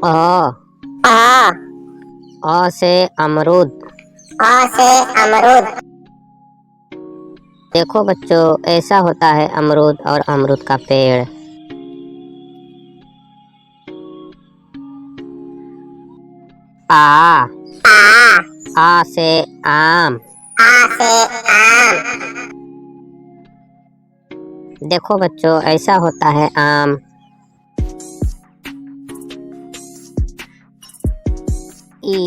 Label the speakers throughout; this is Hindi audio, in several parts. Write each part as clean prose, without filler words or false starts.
Speaker 1: अ
Speaker 2: आ
Speaker 1: अ से अमरूद।
Speaker 2: आ से अमरूद।
Speaker 1: देखो बच्चों, ऐसा होता है अमरूद और अमरूद का पेड़। आ
Speaker 2: आ
Speaker 1: आ से आम।
Speaker 2: आ से आम।
Speaker 1: देखो बच्चों, ऐसा होता है आम। ई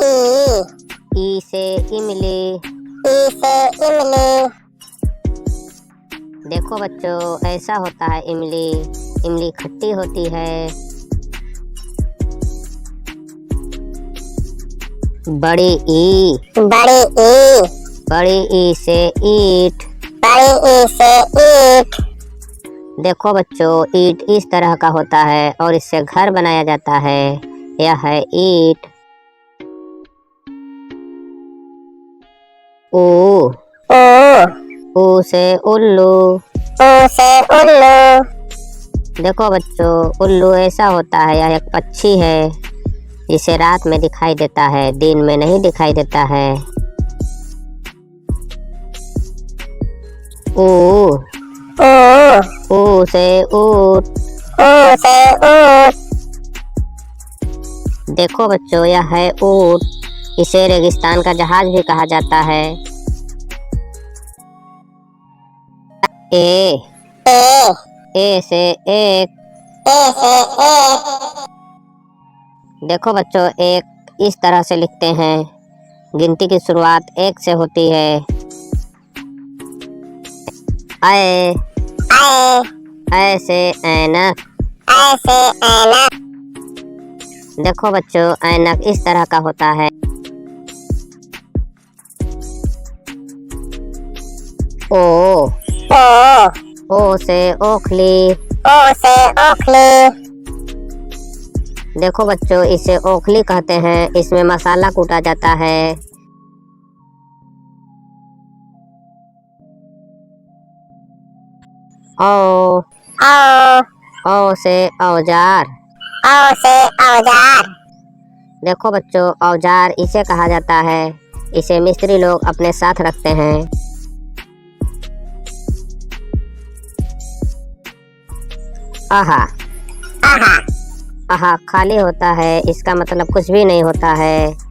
Speaker 2: ई
Speaker 1: ई से इमली।
Speaker 2: ई से इमली।
Speaker 1: देखो बच्चों, ऐसा होता है इमली। इमली खट्टी होती है। बड़ी ई।
Speaker 2: बड़ी ई।
Speaker 1: बड़ी ई से ईंट।
Speaker 2: बड़ी ई से ईंट।
Speaker 1: देखो बच्चों, ईंट इस तरह का होता है और इससे घर बनाया जाता है। यह है ईंट। ऊ
Speaker 2: ऊ
Speaker 1: ऊ से उल्लू।
Speaker 2: ऊ से उल्लू।
Speaker 1: देखो बच्चों, उल्लू ऐसा होता है, यह एक पक्षी है जिसे रात में दिखाई देता है, दिन में नहीं दिखाई देता है। ऊ
Speaker 2: ऊ
Speaker 1: ऊ से ऊँट।
Speaker 2: ऊ से ऊँट।
Speaker 1: देखो बच्चों, यह है ऊँट। इसे रेगिस्तान का जहाज भी कहा जाता है। ए
Speaker 2: ए
Speaker 1: ए से एक।
Speaker 2: ए से एक।
Speaker 1: देखो बच्चों, एक इस तरह से लिखते हैं। गिनती की शुरुआत एक से होती है। ऐ
Speaker 2: ऐ
Speaker 1: ऐ से ऐनक।
Speaker 2: ऐ से ऐनक।
Speaker 1: देखो बच्चों, ऐनक इस तरह का होता है। ओ
Speaker 2: ओ
Speaker 1: से ओखली।
Speaker 2: ओ से ओखली।
Speaker 1: देखो बच्चों, इसे ओखली कहते हैं। इसमें मसाला कूटा जाता है। औ औ से औजार।
Speaker 2: औ से औजार।
Speaker 1: देखो बच्चों, औजार इसे कहा जाता है। इसे मिस्त्री लोग अपने साथ रखते हैं। आहा
Speaker 2: आहा
Speaker 1: आहा खाली होता है, इसका मतलब कुछ भी नहीं होता है।